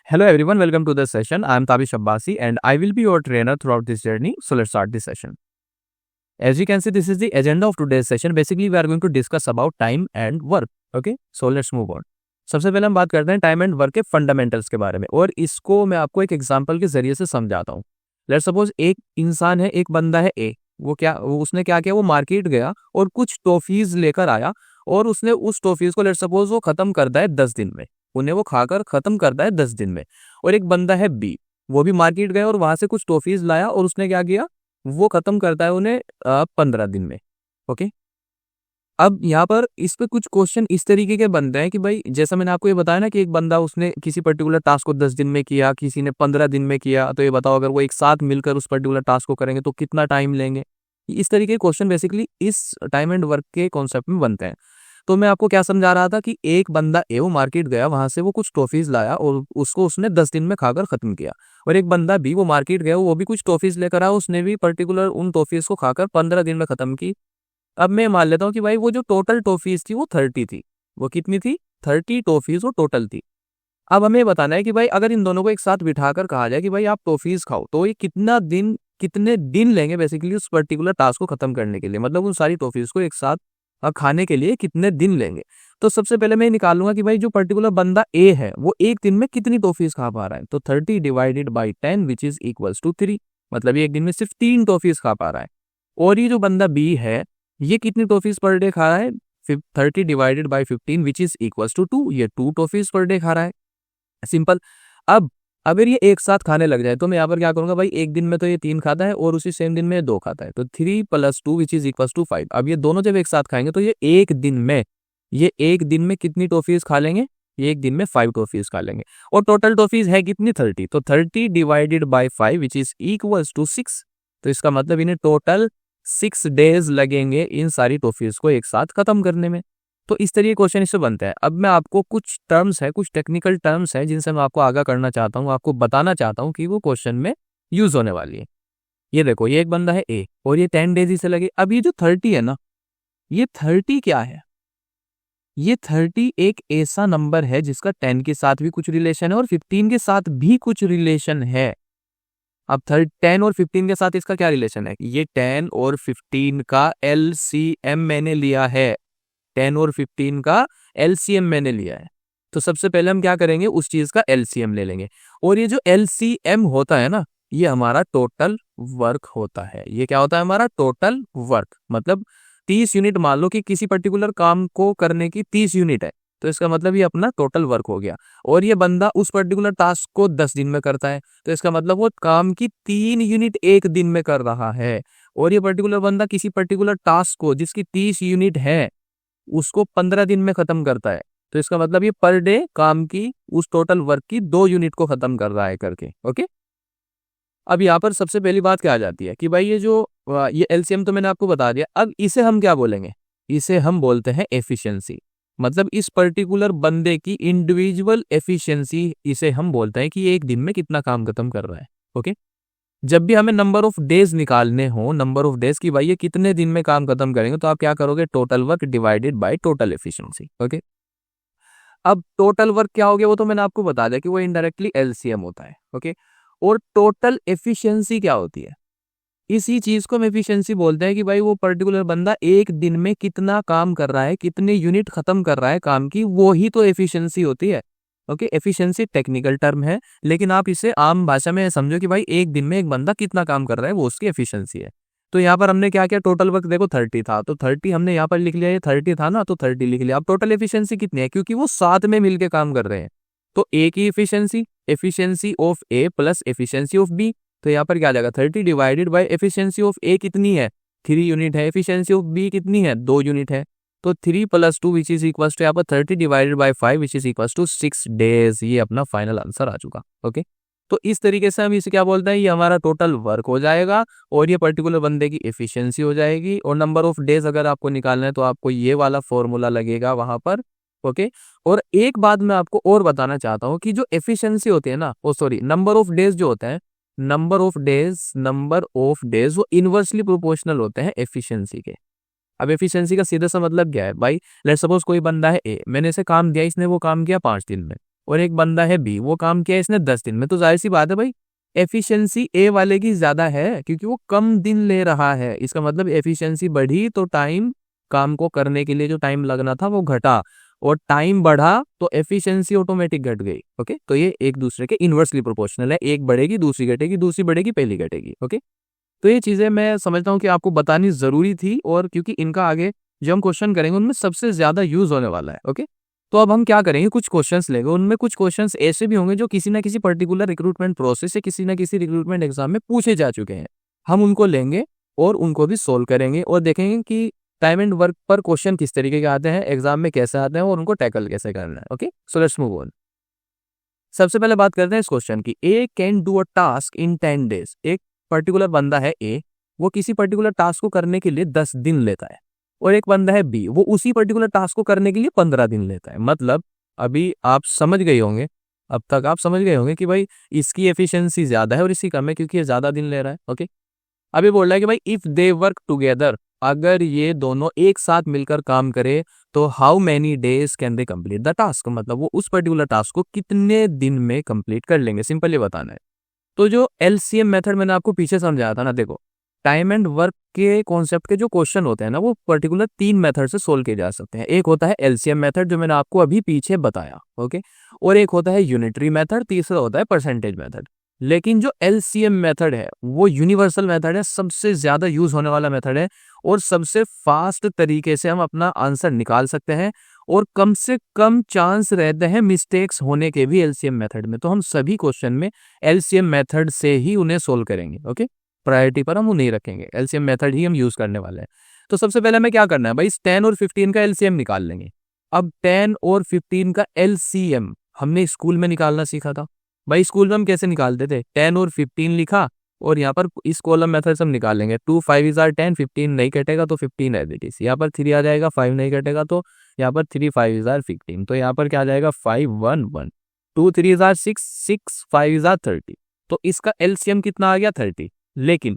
Hello everyone, welcome to the session. I am Tabish Abbasi and I will be your trainer throughout this journey. So let's start this session. As you can see, this is the agenda of today's session. Basically, we are going to discuss about time and work. Okay, so let's move on. सबसे पहले हम बात करते हैं time and work के fundamentals के बारे में और इसको मैं आपको एक एग्जांपल के जरिए से समझाता हूँ. लेट्स सपोज एक इंसान है, एक बंदा है ए. उसने क्या किया, वो मार्केट गया और कुछ टॉफीज लेकर आया और उसने उस टॉफीज को लेट्स सपोज वो खत्म करता है 10 दिन में. उन्हें वो खाकर खत्म करता है 10 दिन में. और एक बंदा है बी, वो भी मार्केट गया और वहां से कुछ टॉफीज लाया और उसने क्या किया, वो खत्म करता है उन्हें 15 दिन में. ओके, अब यहाँ पर इस पे कुछ क्वेश्चन इस तरीके के बनते हैं कि भाई जैसा मैंने आपको ये बताया ना कि एक बंदा उसने किसी पर्टिकुलर टास्क को 10 दिन में किया, किसी ने 15 दिन में किया, तो ये बताओ अगर वो एक साथ मिलकर उस पर्टिकुलर टास्क को करेंगे तो कितना टाइम लेंगे. इस तरीके के क्वेश्चन बेसिकली इस टाइम एंड वर्क के कॉन्सेप्ट में बनते हैं. तो मैं आपको क्या समझा रहा था कि एक बंदा ए वो मार्केट गया, वहां से वो कुछ टॉफीज लाया और उसको उसने 10 दिन में खाकर खत्म किया. और एक बंदा बी वो मार्केट गया, वो भी कुछ टॉफीज लेकर आया, उसने भी पर्टिकुलर उन टॉफीज को खाकर 15 दिन में खत्म की. अब मैं मान लेता हूँ कि भाई वो जो टोटल टॉफीज थी वो 30 थी. वो कितनी थी? 30 टॉफीज वो टोटल थी. अब हमें बताना है कि भाई अगर इन दोनों को एक साथ बिठाकर कहा जाए कि भाई आप टॉफीज खाओ, तो ये कितने दिन लेंगे बेसिकली उस पर्टिकुलर टास्क को खत्म करने के लिए, मतलब उन सारी टॉफीज को एक साथ खाने के लिए कितने दिन लेंगे. तो सबसे पहले मैं निकालूंगा कि भाई जो पर्टिकुलर बंदा ए है वो एक दिन में कितनी टॉफीज खा पा रहा है. तो 30 divided by 10 which is equals to 3. मतलब ये एक दिन में सिर्फ 3 टॉफीज खा पा रहा है. और ये जो बंदा बी है ये कितनी टॉफीज पर डे खा रहा है? 30 divided by 15 which is equals to 2. ये 2 टॉफीज पर डे खा रहा है. सिंपल. अब अगर ये एक साथ खाने लग जाए तो मैं यहाँ पर क्या करूंगा, भाई एक दिन में तो ये 3 खाता है और उसी सेम दिन में 2 खाता है, तो 3 + 2 विच इज इक्वल्स टू 5. अब ये दोनों जब एक साथ खाएंगे तो ये एक दिन में कितनी टॉफीज खा लेंगे? ये एक दिन में 5 टॉफीज खा लेंगे. और टोटल टॉफीज है कितनी? 30. तो 30 divided by 5 which is equals to 6. तो इसका मतलब इन्हें टोटल 6 डेज लगेंगे इन सारी टॉफीज को एक साथ खत्म करने में. तो इस तरीके क्वेश्चन इससे बनता है. अब मैं आपको कुछ टर्म्स है, कुछ टेक्निकल टर्म्स है जिनसे मैं आपको आगाह करना चाहता हूँ, आपको बताना चाहता हूँ कि वो क्वेश्चन में यूज होने वाली है. ये देखो, ये एक बंदा है ए और ये 10 डेज इसे लगे. अब ये जो 30 है ना, ये 30 क्या है? ये 30 एक ऐसा नंबर है जिसका 10 के साथ भी कुछ रिलेशन है और 15 के साथ भी कुछ रिलेशन है. अब 10 और 15 के साथ इसका क्या रिलेशन है? ये 10 और 15 का LCM मैंने लिया है. 10 और 15 का LCM मैंने लिया है. तो सबसे पहले हम क्या करेंगे, उस चीज का LCM ले लेंगे. और ये जो LCM होता है ना, ये हमारा टोटल वर्क होता है. ये क्या होता है? हमारा टोटल वर्क. मतलब 30 यूनिट, मान लो कि किसी पर्टिकुलर काम को करने की 30 यूनिट है, तो इसका मतलब ये अपना टोटल वर्क हो गया. और ये बंदा उस पर्टिकुलर टास्क को 10 दिन में करता है, तो इसका मतलब वो काम की 3 यूनिट एक दिन में कर रहा है. और ये पर्टिकुलर बंदा किसी पर्टिकुलर टास्क को जिसकी 30 यूनिट है उसको 15 दिन में खत्म करता है, तो इसका मतलब ये पर डे काम की उस टोटल वर्क की 2 यूनिट को खत्म कर रहा है करके. ओके, अब यहाँ पर सबसे पहली बात क्या आ जाती है कि भाई ये LCM तो मैंने आपको बता दिया. अब इसे हम क्या बोलेंगे? इसे हम बोलते हैं एफिशिएंसी. मतलब इस पर्टिकुलर बंदे की इंडिविजुअल एफिशिएंसी, इसे हम बोलते हैं कि ये एक दिन में कितना काम खत्म कर रहा है. ओके, जब भी हमें नंबर ऑफ डेज निकालने हो, नंबर ऑफ डेज की भाई ये कितने दिन में काम खत्म करेंगे, तो आप क्या करोगे? Total work divided by total efficiency. Okay, अब टोटल वर्क क्या हो गया वो तो मैंने आपको बता दिया कि वो इनडायरेक्टली LCM होता है. ओके, और टोटल एफिशिएंसी क्या होती है? इसी चीज को हम एफिशिएंसी बोलते हैं कि भाई वो पर्टिकुलर बंदा एक दिन में कितना काम कर रहा है, कितने यूनिट खत्म कर रहा है काम की, वो ही तो एफिशिएंसी होती है. ओके, एफिशिएंसी टेक्निकल टर्म है, लेकिन आप इसे आम भाषा में समझो कि भाई एक दिन में एक बंदा कितना काम कर रहा है वो उसकी एफिशिएंसी है. तो यहाँ पर हमने क्या किया, टोटल वर्क देखो 30 था, तो 30 हमने यहाँ पर लिख लिया. ये 30 था ना, तो 30 लिख लिया. अब टोटल एफिशिएंसी कितनी है? क्योंकि वो साथ में मिलके काम कर रहे हैं, तो ए की efficiency of A plus efficiency of B. तो यहाँ पर क्या आ जाएगा? 30 divided by efficiency of A कितनी है? 3 यूनिट है. एफिशिएंसी ऑफ बी कितनी है? 2 यूनिट है. तो 3 + 2 विच इज इक्वल टू यहाँ पर 30 divided by 5 which is equal to 6 days. ये अपना फाइनल आंसर आ चुका. ओके, तो इस तरीके से हम इसे क्या बोलते हैं, ये हमारा टोटल वर्क हो जाएगा और ये पर्टिकुलर बंदे की एफिशिएंसी हो जाएगी. और नंबर ऑफ डेज अगर आपको निकालना है तो आपको ये वाला फॉर्मूला लगेगा वहां पर. ओके, और एक बात मैं आपको और बताना चाहता हूँ कि जो एफिशिएंसी होती है ना, नंबर ऑफ डेज जो होता है, नंबर ऑफ डेज वो इनवर्सली प्रोपोर्शनल होते हैं एफिशिएंसी के. अब एफिशिएंसी का सीधा सा मतलब क्या है भाई? लेट्स सपोज कोई बंदा है ए, मैंने इसे काम दिया, इसने वो काम किया 5 दिन में. और एक बंदा है बी, वो काम किया इसने 10 दिन में, तो जाहिर सी बात है भाई एफिशिएंसी ए वाले की ज्यादा है क्योंकि वो कम दिन ले रहा है। इसका मतलब एफिशिएंसी बढ़ी तो टाइम, काम को करने के लिए जो टाइम लगना था वो घटा, और टाइम बढ़ा तो एफिशिएंसी ऑटोमेटिक घट गई। ओके, तो ये एक दूसरे के इनवर्सली प्रोपोर्शनल है, एक बढ़ेगी दूसरी घटेगी, दूसरी बढ़ेगी पहली घटेगी। ओके, तो ये चीजें मैं समझता हूँ कि आपको बतानी जरूरी थी, और क्योंकि इनका आगे जो हम क्वेश्चन करेंगे उनमें सबसे ज्यादा यूज होने वाला है। ओके, तो अब हम क्या करेंगे, कुछ क्वेश्चंस लेंगे, उनमें कुछ क्वेश्चंस ऐसे भी होंगे जो किसी ना किसी पर्टिकुलर रिक्रूटमेंट प्रोसेस से किसी ना किसी रिक्रूटमेंट एग्जाम में पूछे जा चुके हैं। हम उनको लेंगे और उनको भी सोल्व करेंगे और देखेंगे कि टाइम एंड वर्क पर क्वेश्चन किस तरीके के आते हैं, एग्जाम में कैसे आते हैं और उनको टैकल कैसे करना है। Okay, so let's move on. सबसे पहले बात करते हैं इस क्वेश्चन की। A can do a task in 10 days. एक पर्टिकुलर बंदा है ए, वो किसी पर्टिकुलर टास्क को करने के लिए 10 दिन लेता है, और एक बंदा है बी, वो उसी पर्टिकुलर टास्क को करने के लिए 15 दिन लेता है। मतलब अभी आप समझ गए होंगे, अब तक आप समझ गए होंगे कि भाई इसकी एफिशिएंसी ज्यादा है और इसकी कम है क्योंकि ये ज्यादा दिन ले रहा है। ओके, अभी बोल रहा है कि भाई इफ दे वर्क टुगेदर, अगर ये दोनों एक साथ मिलकर काम करे तो how many days can they complete the task, मतलब वो उस पर्टिकुलर टास्क को कितने दिन में कंप्लीट कर लेंगे, सिंपल ये बताना है। तो जो एलसीएम मेथड मैंने आपको पीछे समझाया था ना, देखो टाइम एंड वर्क के कॉन्सेप्ट के जो क्वेश्चन होते हैं ना, वो पर्टिकुलर 3 मेथड से सोल्व किए जा सकते हैं। एक होता है एलसीएम मेथड जो मैंने आपको अभी पीछे बताया, ओके, और एक होता है यूनिटरी मेथड, तीसरा होता है परसेंटेज मेथड। लेकिन जो एलसीएम मेथड है वो यूनिवर्सल मेथड है, सबसे ज्यादा यूज होने वाला मेथड है, और सबसे फास्ट तरीके से हम अपना आंसर निकाल सकते हैं, और कम से कम चांस रहते हैं मिस्टेक्स होने के भी एलसीएम मेथड में। तो हम सभी क्वेश्चन में एलसीएम मेथड से ही उन्हें सोल्व करेंगे। ओके, प्रायोरिटी पर हम उन्हें रखेंगे, एलसीएम मेथड ही हम यूज करने वाले हैं। तो सबसे पहले हमें क्या करना है भाई, 10 और 15 का एलसीएम निकाल लेंगे। अब 10 और 15 का एलसीएम हमने स्कूल में निकालना सीखा था। भाई स्कूल में हम कैसे निकालते थे, 10 और 15 लिखा और यहाँ पर इस कॉलम मेथड से हम निकाल लेंगे। 2 5 इज आर 10, 15 नहीं कटेगा तो 15 एज इट इज। यहाँ पर 3 आ जाएगा, 5 नहीं कटेगा तो यहाँ पर 3 5 इज आर 15, तो यहाँ पर क्या आ जाएगा 5 1 1। 2 3 इज आर 6, 6 5 इज आर 30, तो इसका एलसीएम कितना आ गया 30। लेकिन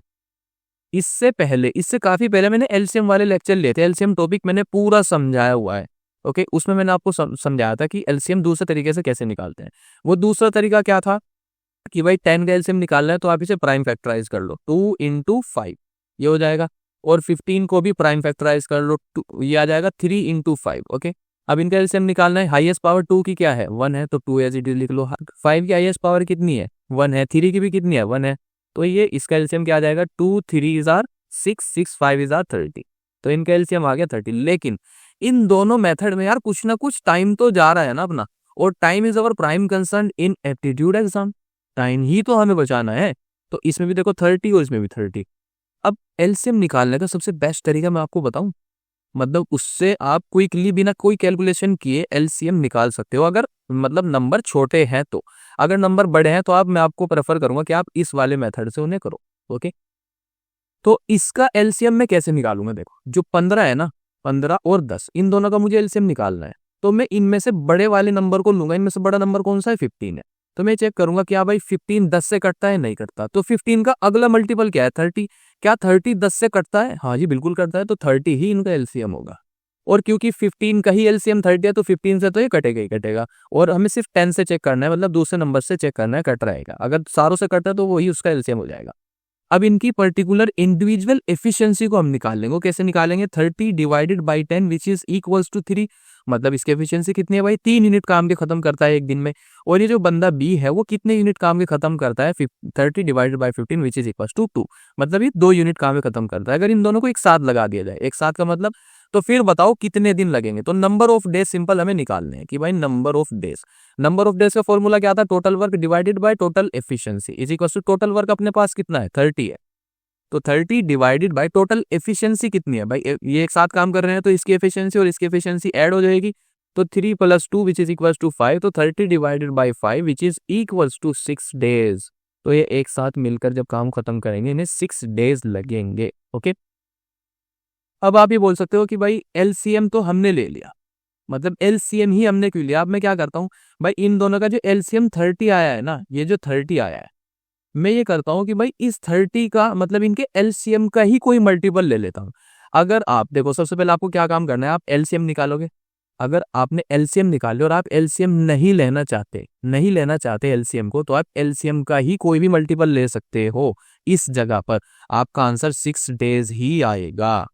इससे पहले, इससे काफी पहले मैंने एलसीएम वाले लेक्चर लिए थे, एलसीएम टॉपिक मैंने पूरा समझाया हुआ है। ओके, उसमें मैंने आपको समझाया था कि एलसीएम दूसरे तरीके से कैसे निकालते हैं। वो दूसरा तरीका क्या था कि भाई 10 का एलसीएम निकालना है तो आप इसे प्राइम फैक्टराइज कर लो, 2 इंटू 5 ये हो जाएगा, और 15 को भी प्राइम फैक्टराइज कर लो, ये आ जाएगा 3 इंटू 5। ओके, अब इनका एलसीएम निकालना है, हाईएस्ट पावर 2 की क्या है 1 है, तो 2 एज इट इज लिख लो। 5 की हाईएस्ट पावर कितनी है 1 है, 3 की भी कितनी है 1 है, तो ये इसका एलसीएम क्या आ जाएगा 2 3 इज आर 6, 6 5 इज आर 30, तो इनका एलसीएम आ गया 30। लेकिन इन दोनों मेथड में यार कुछ ना कुछ टाइम तो जा रहा है ना अपना, और time is our prime concern in aptitude exam, time ही तो हमें बचाना है। तो इसमें भी देखो 30 और इसमें भी 30। अब एलसीएम निकालने का सबसे बेस्ट तरीका मैं आपको बताऊं, मतलब उससे आप क्विकली बिना कोई कैलकुलेशन किए एलसीएम निकाल सकते हो, अगर मतलब नंबर छोटे हैं तो। अगर नंबर बड़े हैं तो आप, मैं आपको प्रेफर करूंगा कि आप इस वाले मेथड से उन्हें करो। ओके, तो इसका एलसीएम मैं कैसे निकालूंगा, देखो जो 15 है ना, 15 और 10 इन दोनों का मुझे एलसीएम निकालना है, तो मैं इनमें से बड़े वाले नंबर को लूंगा। इनमें से बड़ा नंबर कौन सा है 15 है, तो मैं चेक करूंगा कि हाँ भाई 15 10 से कटता है नहीं कटता, तो 15 का अगला मल्टीपल क्या है 30, क्या 30 10 से कटता है, हाँ जी बिल्कुल करता है, तो 30 ही इनका एलसीएम होगा। और क्योंकि 15 का ही एलसीएम 30 है तो 15 से तो ये कटेगा ही कटेगा, और हमें सिर्फ 10 से चेक करना है, मतलब दूसरे नंबर से चेक करना है कट रहेगा, अगर सारों से कटता है तो वही उसका एलसीएम हो जाएगा। अब इनकी पर्टिकुलर इंडिविजुअल एफिशिएंसी को हम निकाल लेंगे। कैसे निकालेंगे, 30 divided by 10 which is equals to 3, मतलब इसकी एफिशिएंसी कितनी है भाई 3 यूनिट काम के खत्म करता है एक दिन में। और ये जो बंदा बी है वो कितने यूनिट काम के खत्म करता है 30 divided by 15 which is equals to 2, मतलब ये 2 यूनिट काम के खत्म करता है। अगर इन दोनों को एक साथ लगा दिया जाए, एक साथ का मतलब, तो फिर बताओ कितने दिन लगेंगे। तो नंबर ऑफ डेज सिंपल हमें निकालने हैं कि भाई number of days, number of days का फॉर्मूला क्या था, total work divided by total efficiency is equal to, total work अपने पास कितना है 30 है, तो 30 डिवाइडेड बाय टोटल एफिशिएंसी कितनी है भाई, ये एक साथ काम कर रहे हैं तो इसकी एफिशिएंसी और इसकी एफिशिएंसी ऐड हो जाएगी, तो 3 + 2 विच इज इक्वल टू 5, तो 30 divided by 5 which is equal to 6 days. तो ये एक साथ मिलकर जब काम खत्म करेंगे इन्हें 6 डेज लगेंगे। ओके, अब आप ये बोल सकते हो कि भाई एलसीएम तो हमने ले लिया, मतलब एलसीएम ही हमने क्यों लिया। अब मैं क्या करता हूँ भाई, इन दोनों का जो एलसीएम 30 आया है ना, ये जो 30 आया है, मैं ये करता हूँ कि भाई इस 30 का मतलब इनके एलसीएम का ही कोई मल्टीपल ले लेता हूँ। अगर आप देखो, सबसे पहले आपको क्या काम करना है, आप एलसीएम निकालोगे, अगर आपने एलसीएम निकाल लिया और आप एलसीएम नहीं लेना चाहते एलसीएम को, तो आप एलसीएम का ही कोई भी मल्टीपल ले सकते हो। इस जगह पर आपका आंसर 6 डेज ही आएगा।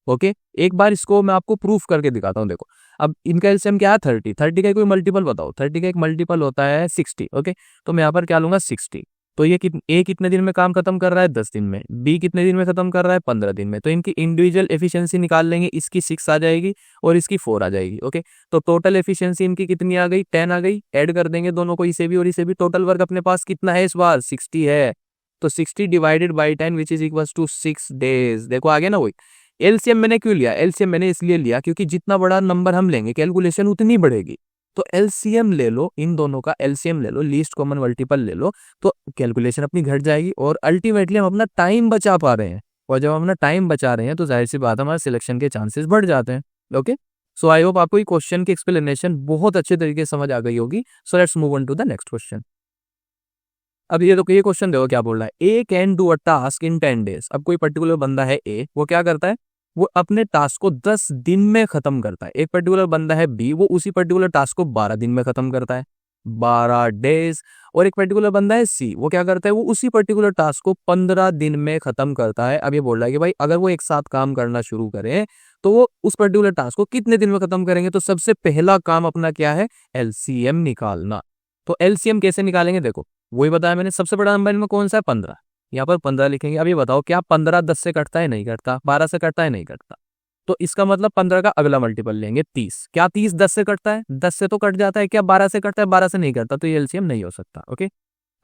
ओके, एक बार इसको मैं आपको प्रूफ करके दिखाता हूँ। देखो, अब इनका एलसीएम क्या है 30 का कोई मल्टीपल बताओ। 30 का एक मल्टीपल होता है 60। ओके, तो मैं यहाँ पर क्या लूंगा 60। तो ये ए कितने दिन में काम खत्म कर रहा है 10 दिन में, बी कितने दिन में खत्म कर रहा है 15 दिन में। तो इनकी इंडिविजुअल एफिशिएंसी निकाल लेंगे, इसकी 6 आ जाएगी और इसकी 4 आ जाएगी। ओके, तो टोटल एफिशिएंसी इनकी कितनी आ गई 10 आ गई। ऐड कर देंगे दोनों को, इसे भी और इसे भी। टोटल वर्क अपने पास कितना है इस बार 60 है। तो 60 divided by 10 which is equal to 6 days. देखो आगे ना, वही एलसीएम मैंने क्यों लिया, एलसीएम मैंने इसलिए लिया क्योंकि जितना बड़ा नंबर हम लेंगे कैलकुलेशन उतनी बढ़ेगी। तो एलसीएम ले लो, इन दोनों का एलसीएम ले लो, लीस्ट कॉमन मल्टीपल ले लो, तो कैलकुलेशन अपनी घट जाएगी और अल्टीमेटली हम अपना टाइम बचा पा रहे हैं। और जब हम अपना टाइम बचा रहे हैं तो जाहिर सी बात हमारे सिलेक्शन के चांसेस बढ़ जाते हैं। ओके, सो आई होप आपको ये क्वेश्चन की एक्सप्लेनेशन बहुत अच्छे तरीके से समझ आ गई होगी। So let's move on to the next question. अब ये क्वेश्चन देखो क्या बोल रहा है, A can do a task in 10 days. अब कोई पर्टिकुलर बंदा है ए, वो क्या करता है, वो अपने टास्क को 10 दिन में खत्म करता है। एक पर्टिकुलर बंदा है बी, वो उसी पर्टिकुलर टास्क को 12 दिन में खत्म करता है, 12 डेज। और एक पर्टिकुलर बंदा है सी, वो क्या करता है, वो उसी पर्टिकुलर टास्क को 15 दिन में खत्म करता है। अब ये बोल रहा है कि भाई अगर वो एक साथ काम करना शुरू करें तो वो उस पर्टिकुलर टास्क को कितने दिन में खत्म करेंगे। तो सबसे पहला काम अपना क्या है, एलसीएम निकालना। तो एलसीएम कैसे निकालेंगे, देखो वही बताया मैंने, सबसे बड़ा नंबर इनमें कौन सा है 15, यहाँ पर 15 लिखेंगे। अब ये बताओ क्या 15 10 से कटता है, नहीं कटता। 12 से कटता है, नहीं कटता। तो इसका मतलब 15 का अगला मल्टीपल लेंगे 30। क्या 30 10 से कटता है, 10 से तो कट जाता है। क्या 12 से कटता है, 12 से नहीं कटता। तो ये एलसीएम नहीं हो सकता। ओके,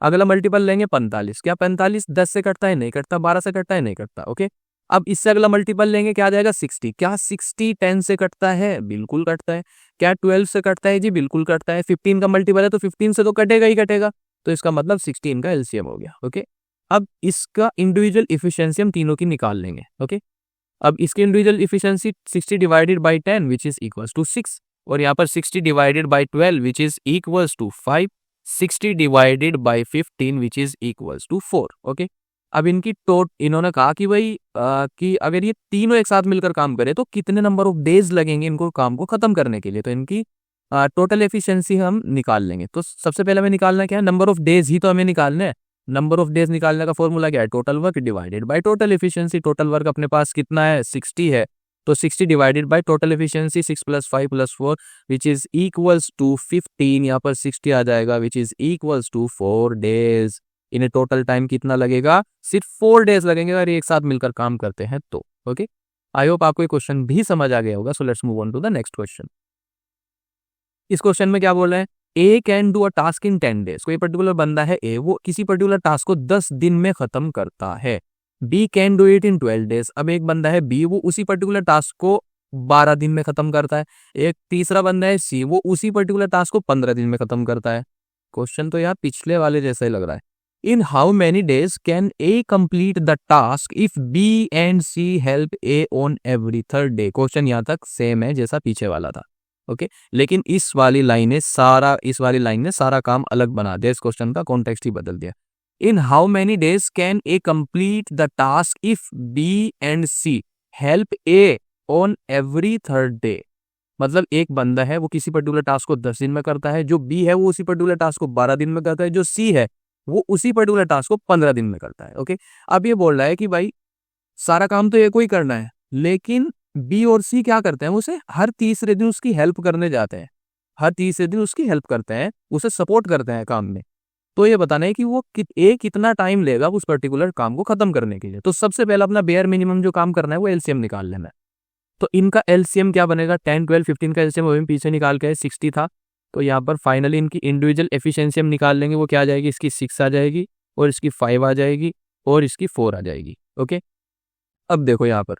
अगला मल्टीपल लेंगे 45। क्या 45 10 से कटता है, नहीं कटता। 12 से कटता है, नहीं कटता। ओके, अब इससे अगला मल्टीपल लेंगे, क्या आ जाएगा 60। क्या 60 10 से कटता है, बिल्कुल कटता है। क्या 12 से कटता है, जी बिल्कुल कटता है। 15 का मल्टीपल है तो 15 से तो कटेगा ही कटेगा। तो इसका मतलब 16 का एलसीएम हो गया। ओके, अब इसका इंडिविजुअल इफिशियंसी हम तीनों की निकाल लेंगे। ओके, अब इसकी individual efficiency 60 divided by 10 which is equals to 6, और यहाँ पर 60 divided by 12 which is equals to 5, 60 divided by 15 which is equals to 4। Okay, अब इनकी इन्होंने कहा कि भाई कि अगर ये तीनों एक साथ मिलकर काम करे तो कितने नंबर ऑफ डेज लगेंगे इनको काम को खत्म करने के लिए। तो इनकी टोटल एफिशिएंसी हम निकाल लेंगे। तो सबसे पहले हमें निकालना क्या है, नंबर ऑफ डेज ही तो हमें निकालना है। नंबर ऑफ डेज निकालने का फॉर्मूला क्या है, total work divided by total efficiency. Total work अपने पास कितना है 60 है, तो 60 divided by total efficiency 6 + 5 + 4 which is equals to 15। यहाँ पर 60 आ जाएगा which is equals to 4 days. इन्हें टोटल टाइम कितना लगेगा, सिर्फ 4 डेज लगेंगे अगर एक साथ मिलकर काम करते हैं तो। ओके, आई होप आपको ये क्वेश्चन भी समझ आ गया होगा। So let's move on to the next question. इस क्वेश्चन में क्या बोल रहे हैं, A can do a task in 10 days. कोई पर्टिकुलर बंदा है ए, वो किसी पर्टिकुलर टास्क को 10 दिन में खत्म करता है। B can do it in 12 days. अब एक बंदा है बी, वो उसी पर्टिकुलर टास्क को 12 दिन में खत्म करता है। एक तीसरा बंदा है सी, वो उसी पर्टिकुलर टास्क को 15 दिन में खत्म करता है। क्वेश्चन तो यार पिछले वाले जैसा ही लग रहा है। In how many days can A complete the task if B and C help A on every third day. Question यहाँ तक सेम है जैसा पीछे वाला था। ओके, लेकिन इस वाली लाइन ने सारा काम अलग बना दिया। इस क्वेश्चन का कॉन्टेक्स्ट ही बदल दिया। In how many days can A complete the task if B and C help A on every third day. मतलब एक बंदा है वो किसी पर्टिकुलर टास्क को 10 दिन में करता है, जो बी है वो उसी पर्टिकुलर टास्क को 12 दिन में करता है, जो सी है वो उसी पर्टिकुलर टास्क को 15 दिन में करता है। ओके, अब ये बोल रहा है कि भाई सारा काम तो एक को ही करना है, लेकिन बी और सी क्या करते हैं, उसे हर तीसरे दिन उसकी हेल्प करने जाते हैं, हर तीसरे दिन उसकी हेल्प करते हैं, उसे सपोर्ट करते हैं काम में। तो ये बताना है कि वो कितना टाइम लेगा उस पर्टिकुलर काम को खत्म करने के लिए। तो सबसे पहला अपना बेयर मिनिमम जो काम करना है वो एलसीएम निकाल लेना है। तो इनका एलसीएम क्या बनेगा, 10 12 15 का एलसीएम अभी पीछे निकाल के 60 था। तो यहाँ पर फाइनली इनकी इंडिविजुअल एफिशिएंसी हम निकाल लेंगे। वो क्या आ जाएगी, इसकी 6 आ जाएगी और इसकी 5 आ जाएगी और इसकी 4 आ जाएगी। ओके, अब देखो यहाँ पर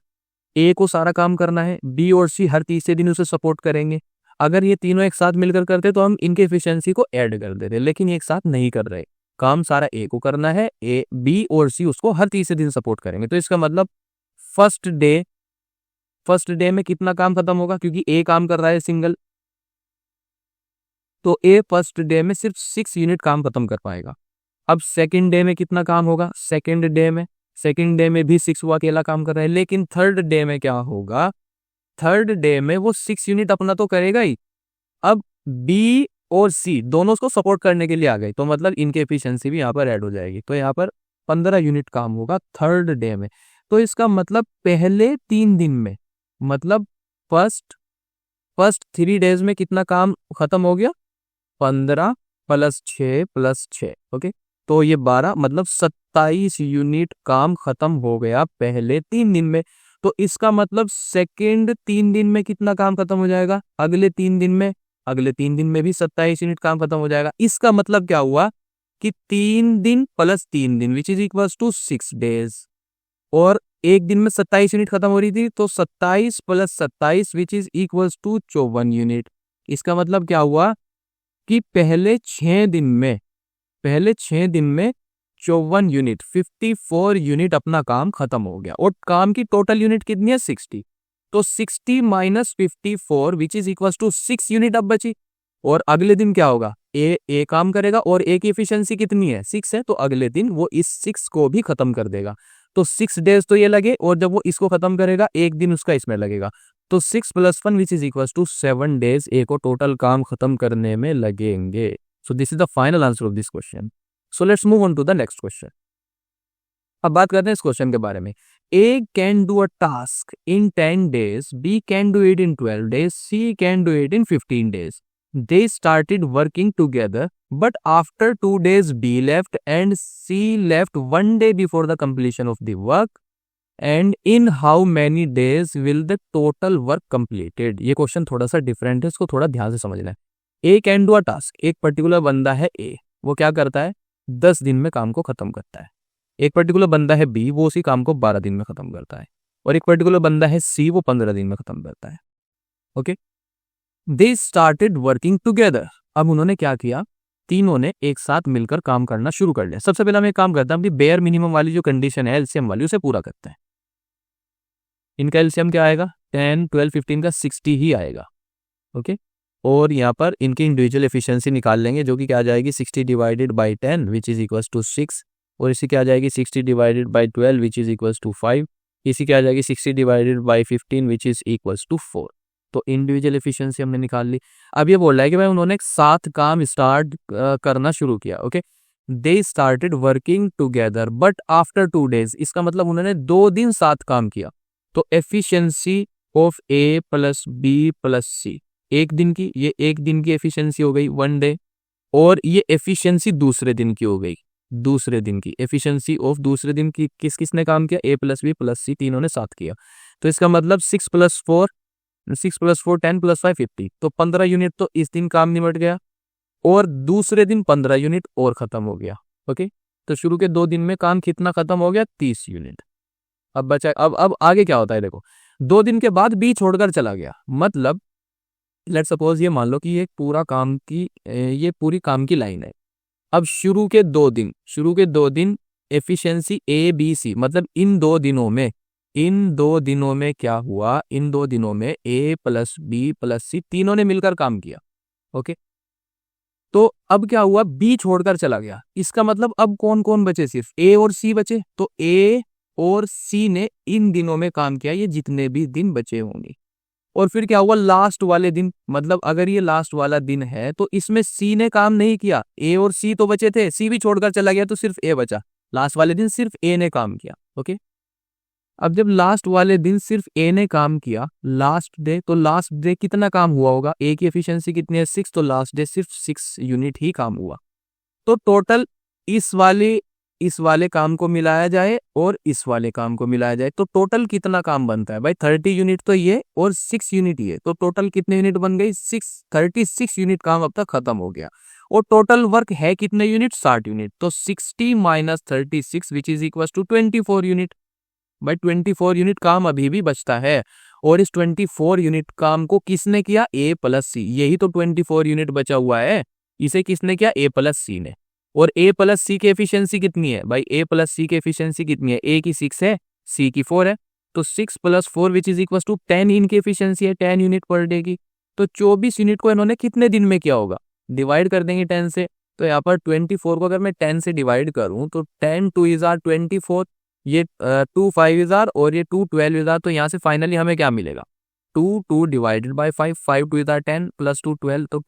ए को सारा काम करना है, बी और सी हर तीसरे दिन उसे सपोर्ट करेंगे। अगर ये तीनों एक साथ मिलकर करते तो हम इनके एफिशिएंसी को ऐड कर देते, लेकिन ये एक साथ नहीं कर रहे। काम सारा ए को करना है, ए बी और सी उसको हर तीसरे दिन सपोर्ट करेंगे। तो इसका मतलब फर्स्ट डे में कितना काम खत्म होगा, क्योंकि ए काम कर रहा है सिंगल, तो ए फर्स्ट डे में सिर्फ 6 यूनिट काम खत्म कर पाएगा। अब सेकंड डे में कितना काम होगा, सेकंड डे में भी 6 वो अकेला काम कर रहा है। लेकिन थर्ड डे में क्या होगा, थर्ड डे में वो 6 यूनिट अपना तो करेगा ही। अब बी और सी दोनों उसको सपोर्ट करने के लिए आ गए, तो मतलब इनकी एफिशिएंसी भी यहाँ पर ऐड हो जाएगी। तो यहाँ पर 15 यूनिट काम होगा थर्ड डे में। तो इसका मतलब पहले 3 दिन में, मतलब फर्स्ट 3 डेज में कितना काम खत्म हो गया, 15 + 6 + 6, ओके। तो ये 12 मतलब 27 यूनिट काम खत्म हो गया पहले 3 दिन में। तो इसका मतलब सेकेंड 3 दिन में कितना काम खत्म हो जाएगा, अगले 3 दिन में, अगले 3 दिन में भी 27 यूनिट काम खत्म हो जाएगा। इसका मतलब क्या हुआ कि 3 दिन + 3 दिन which is equals to 6 days, और एक दिन में 27 यूनिट खत्म हो रही थी, तो 27 + 27 which is equals to 54 unit. इसका मतलब क्या हुआ कि पहले 6 दिन में 54 यूनिट 54 यूनिट अपना काम खत्म हो गया, और काम की टोटल यूनिट कितनी है 60। तो 60 - 54 which is equals to 6 unit अब बची। और अगले दिन क्या होगा, ए काम करेगा, और ए की एफिशिएंसी कितनी है 6 है, तो अगले दिन वो इस 6 को भी खत्म कर देगा। तो 6 डेज तो ये लगे, और जब वो इसको खत्म करेगा एक दिन उसका इसमें लगेगा। तो 6 + 1 which is equals to 7 days A को टोटल काम खत्म करने में लगेंगे। So this is the final answer of this question. So let's move on to the next question. अब बात करते हैं इस क्वेश्चन के बारे में। A can do a task in 10 days, B can do it in 12 days, C can do it in 15 days. They started working together, but after 2 days B left and C left 1 day before the completion of the work. And in how many days will the total work completed? ये question थोड़ा सा different है, इसको थोड़ा ध्यान से समझना है। A can do a task, एक पर्टिकुलर बंदा है ए, वो क्या करता है 10 दिन में काम को खत्म करता है। एक पर्टिकुलर बंदा है बी, वो उसी काम को 12 दिन में खत्म करता है। और एक पर्टिकुलर बंदा है सी, वो 15 दिन में खत्म करता है। Okay, they started working together. अब उन्होंने क्या किया, तीनों ने एक साथ मिलकर काम करना शुरू कर लिया। सबसे पहले हम एक काम करते हैं, अपनी बेयर मिनिमम वाली जो कंडीशन है एलसीएम वाली, उसे पूरा करते हैं। इनका एलसीएम क्या आएगा, 10, 12, 15 का 60 ही आएगा। ओके, और यहाँ पर इनकी इंडिविजुअल एफिशिएंसी निकाल लेंगे, जो कि क्या आ जाएगी 60 divided by 10 which is equals to 6, और इसी क्या आ जाएगी 60 divided by 12 which is equals to 5, इसी क्या आ जाएगी 60 divided by 15 which is equals to 4। तो इंडिविजुअल एफिशिएंसी हमने निकाल ली। अब ये बोल रहा है कि भाई उन्होंने एक साथ काम स्टार्ट करना शुरू किया। Okay, they started working together but after 2 days, इसका मतलब उन्होंने 2 दिन साथ काम किया। तो एफिशिएंसी ऑफ ए + बी + सी, एक दिन की, ये एक दिन की एफिशिएंसी हो गई 1 डे, और ये एफिशिएंसी दूसरे दिन की हो गई, दूसरे दिन की एफिशिएंसी ऑफ दूसरे दिन की किसने काम किया, ए + बी + सी, तीनों ने साथ किया। तो इसका मतलब 6 + 4 10 + 5 50, तो 15 यूनिट तो इस दिन काम निपट गया, और दूसरे दिन 15 यूनिट और खत्म हो गया। ओके, तो शुरू के 2 दिन में काम कितना खत्म हो गया, 30 यूनिट। अब बचा, अब आगे क्या होता है देखो, 2 दिन के बाद बी छोड़कर चला गया, मतलब लेट्स सपोज ये मान लो कि ये पूरी काम की लाइन है। अब शुरू के 2 दिन एफिशिएंसी ए बी सी, मतलब इन 2 दिनों में क्या हुआ, इन 2 दिनों में ए + बी + सी तीनों ने मिलकर काम किया। ओके, तो अब क्या हुआ, बी छोड़कर चला गया, इसका मतलब अब कौन कौन बचे, सिर्फ ए और सी बचे। तो ए और सी ने इन दिनों में काम किया, ये जितने भी दिन बचे होंगे। और फिर क्या हुआ, लास्ट वाले दिन, मतलब अगर ये लास्ट वाला दिन है तो इसमें सी ने काम नहीं किया, ए और सी तो बचे थे, सी भी छोड़कर चला गया, तो सिर्फ ए बचा। लास्ट वाले दिन सिर्फ ए ने काम किया। ओके, अब जब लास्ट वाले दिन सिर्फ ए ने काम किया, लास्ट डे, तो लास्ट डे कितना काम हुआ होगा, ए की एफिशिएंसी कितनी है 6, तो लास्ट डे सिर्फ 6 यूनिट ही काम हुआ। तो टोटल इस वाले काम को मिलाया जाए और इस वाले काम को मिलाया जाए, तो टोटल कितना काम बनता है भाई, 30 यूनिट तो ये और 6 यूनिट ये, तो टोटल कितने यूनिट बन गई, 36 यूनिट काम अब तक खत्म हो गया। और टोटल वर्क है कितने यूनिट, 60 यूनिट। तो 60 - 36 which is equal to 24 unit. भाई 24 यूनिट काम अभी भी बचता है, और इस 24 यूनिट काम को किसने किया, ए + सी, यही तो 24 यूनिट बचा हुआ है, इसे किसने किया, ए + सी ने। और ए + सी की एफिशिएंसी कितनी है भाई, ए + सी की एफिशिएंसी कितनी है, ए की 6 है, सी की 4 है, तो 6 + 4 विच इज इक्वल टू 10 इनकी एफिशिएंसी है, 10 यूनिट पर डे की। तो 24 यूनिट को इन्होंने कितने दिन में किया होगा, डिवाइड कर देंगे 10 से। तो यहाँ पर 24 को अगर मैं 10 से डिवाइड करूं, तो 10 2 इज 24, ये 2 5 इज और ये 2 12 इज, तो यहाँ से फाइनली हमें क्या मिलेगा, 2 डिवाइडेड बाई 5, 5 2 इज 10 प्लस 2 12, तो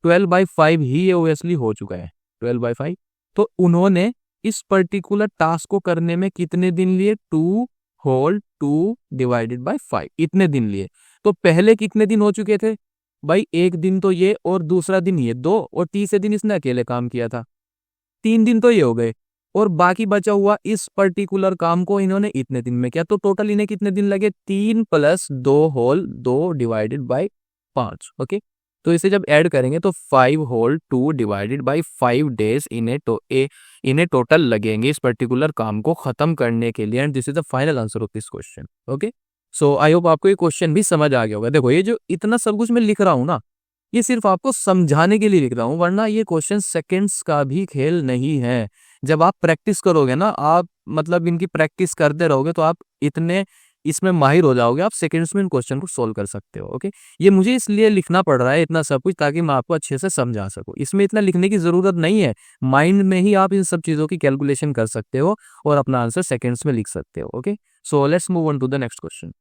12/5 ही ये ओबियसली हो चुका है, 12/5। तो उन्होंने इस पर्टिकुलर टास्क को करने में कितने दिन लिए? 2 डिवाइडेड बाई 5, इतने दिन लिए। तो पहले कितने दिन हो चुके थे भाई? एक दिन तो ये और दूसरा दिन ये 2, और तीसरे दिन इसने अकेले काम किया था, 3 दिन तो ये हो गए, और बाकी बचा हुआ इस पर्टिकुलर काम को इन्होंने इतने दिन में किया। तो टोटल इन्हें कितने दिन लगे? 3 + 2 डिवाइडेड बाई 5। ओके, तो इसे जब ऐड करेंगे तो 5 डिवाइडेड बाई 5 डेज इन्हें टोटल लगेंगे इस पर्टिकुलर काम को खत्म करने के लिए। And this is the final answer of this question. Okay, so I hope आपको ये क्वेश्चन भी समझ आ गया होगा। देखो, ये जो इतना सब कुछ मैं लिख रहा हूँ ना, ये सिर्फ आपको समझाने के लिए लिख रहा हूँ, वरना ये क्वेश्चन सेकंड्स का भी खेल नहीं है। जब आप प्रैक्टिस करोगे ना, आप मतलब इनकी प्रैक्टिस करते रहोगे, तो आप इतने इसमें माहिर हो जाओगे, आप सेकंड्स में इन क्वेश्चन को सोल्व कर सकते हो। ओके, ये मुझे इसलिए लिखना पड़ रहा है इतना सब कुछ, ताकि मैं आपको अच्छे से समझा सकूं। इसमें इतना लिखने की जरूरत नहीं है, माइंड में ही आप इन सब चीजों की कैलकुलेशन कर सकते हो और अपना आंसर सेकंड्स में लिख सकते हो। Okay, so let's move on to the next question.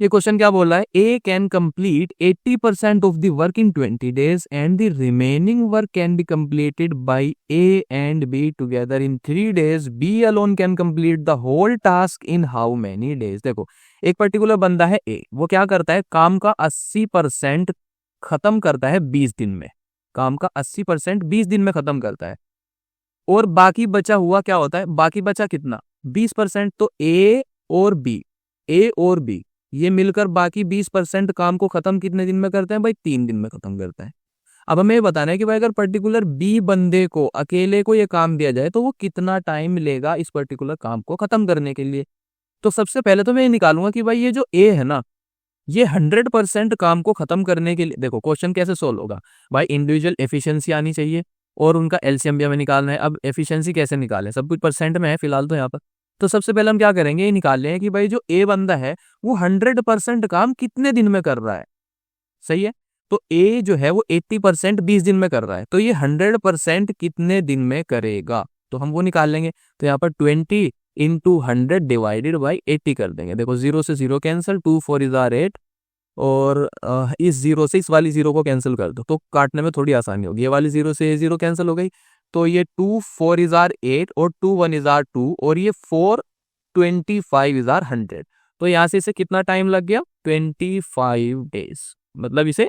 ये क्वेश्चन क्या बोल रहा है? A can complete 80% of the work in 20 days and the remaining work can be completed by A and B together in 3 days। B alone can complete the whole task in how many days? देखो, एक particular बंदा है ए, वो क्या करता है? काम का 80% खत्म करता है 20 दिन में। काम का 80% 20 दिन में खत्म करता है, और बाकी बचा हुआ क्या होता है? बाकी बचा कितना? 20%। तो ए और बी ये मिलकर बाकी 20% काम को खत्म कितने दिन में करते हैं भाई? 3 दिन में खत्म करता है। अब हमें ये बताना है कि भाई अगर पर्टिकुलर बी बंदे को अकेले को ये काम दिया जाए तो वो कितना टाइम लेगा इस पर्टिकुलर काम को खत्म करने के लिए। तो सबसे पहले तो मैं ये निकालूंगा कि भाई ये जो ए है ना, ये 100% काम को खत्म करने के लिए, देखो क्वेश्चन कैसे सोल्व होगा भाई? इंडिविजुअल एफिशिएंसी आनी चाहिए और उनका एलसीएम भी हमें निकालना है। अब एफिशिएंसी कैसे निकालें? सब कुछ परसेंट में है फिलहाल तो यहाँ पर। तो सबसे पहले हम क्या करेंगे? ये निकाल लें कि भाई जो ए बंदा है वो 100% काम कितने दिन में कर रहा है। सही है, तो ए जो है वो 80% 20 दिन में कर रहा है, तो ये 100% कितने दिन में करेगा? तो हम वो निकाल लेंगे। तो यहाँ पर 20 × 100 डिवाइडेड बाई 80 कर देंगे। देखो 0 से 0 कैंसिल, 2 4 इज 8, और इस 0 से इस वाली 0 को कैंसिल कर दो तो काटने में थोड़ी आसानी होगी। ये वाली 0 से ये 0 कैंसिल हो गई, तो ये 2 4 इज 8 और 2 1 इज 2, और ये 4 25 इज 100। तो यहाँ से इसे कितना टाइम लग गया? 25 डेज, मतलब इसे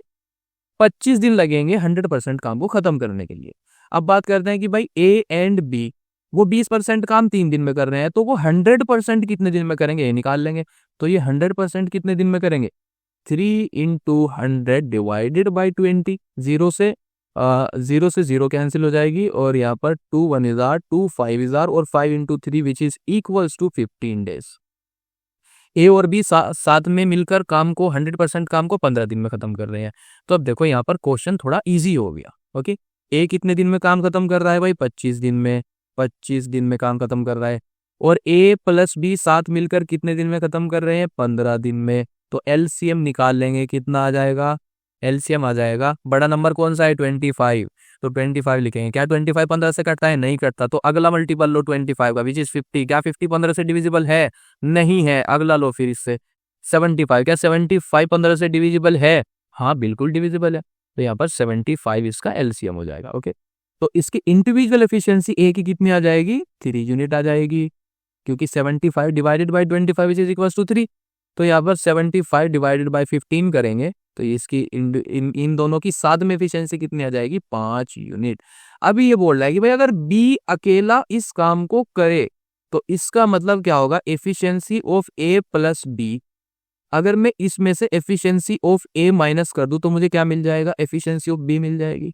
25 दिन लगेंगे 100% काम को खत्म करने के लिए। अब बात करते हैं कि भाई ए एंड बी वो 20% काम 3 दिन में कर रहे हैं, तो वो 100% कितने दिन में करेंगे ये निकाल लेंगे। तो ये 100% कितने दिन में करेंगे? 3 × 100 डिवाइडेड बाई 20। 0 से 0 कैंसिल हो जाएगी, और यहाँ पर 2 1 इज 2 5 इज और 5 × 3 which is equals to 15 days. A और बी साथ में मिलकर काम को 100% काम को 15 दिन में खत्म कर रहे हैं। तो अब देखो यहाँ पर क्वेश्चन थोड़ा इजी हो गया। ओके, ए कितने दिन में काम खत्म कर रहा है भाई? 25 दिन में। 25 दिन में काम खत्म कर रहा है, और ए प्लस बी साथ मिलकर कितने दिन में खत्म कर रहे हैं? 15 दिन में। तो एलसीएम निकाल लेंगे, कितना आ जाएगा? एलसीएम आ जाएगा, बड़ा नंबर कौन सा है? 25। तो 25 लिखेंगे। क्या 25 15 से कटता है? नहीं कटता। तो अगला मल्टीपल लो 25 का, विच इज 50। क्या 50 15 से डिविजिबल है? नहीं है। अगला लो फिर इससे 75। क्या 75 15 से डिविजिबल है? हाँ बिल्कुल डिविजिबल है। तो यहाँ पर 75 इसका एलसीएम हो जाएगा। ओके, तो इसकी इंडिविजुअल एफिशिएंसी ए की कितनी आ जाएगी? 3 यूनिट आ जाएगी, क्योंकि 75 divided by 25 which is equal to 3। तो यहाँ पर 75 डिवाइडेड बाई 15 करेंगे, तो इसकी इन दोनों की साथ में एफिशिएंसी कितनी आ जाएगी? 5 यूनिट। अभी ये बोल रहा है कि भाई अगर बी अकेला इस काम को करे तो इसका मतलब क्या होगा? Efficiency of A plus B. अगर मैं इसमें से एफिशिएंसी ऑफ ए माइनस कर दूं तो मुझे क्या मिल जाएगा? एफिशिएंसी ऑफ बी मिल जाएगी।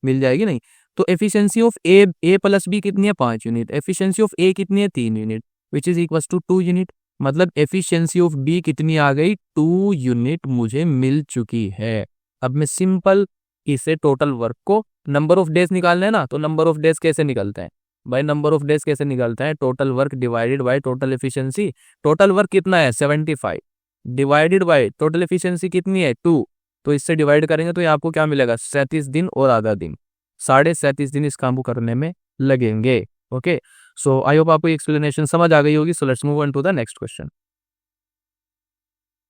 मिल जाएगी नहीं? तो efficiency of A plus B कितनी है? 5 यूनिट। एफिशिएंसी ऑफ ए कितनी है? 3 unit, which is equal to 2 unit. मतलब एफिशिएंसी ऑफ बी कितनी आ गई? 2 यूनिट मुझे मिल चुकी है। अब मैं सिंपल इसे टोटल वर्क को नंबर ऑफ डेज निकालना है ना, तो नंबर ऑफ डेज कैसे निकलते हैं भाई? नंबर ऑफ डेज कैसे निकलते हैं? Total work divided by total efficiency. Total work कितना है? 75 डिवाइडेड बाय टोटल एफिशिएंसी कितनी है? 2। तो इससे डिवाइड करेंगे तो ये आपको क्या मिलेगा? 37 दिन और आधा दिन, 37.5 दिन इस काम को करने में लगेंगे। ओके, सो आई होप आपको एक्सप्लेनेशन समझ आ गई होगी। So let's move on to the next question.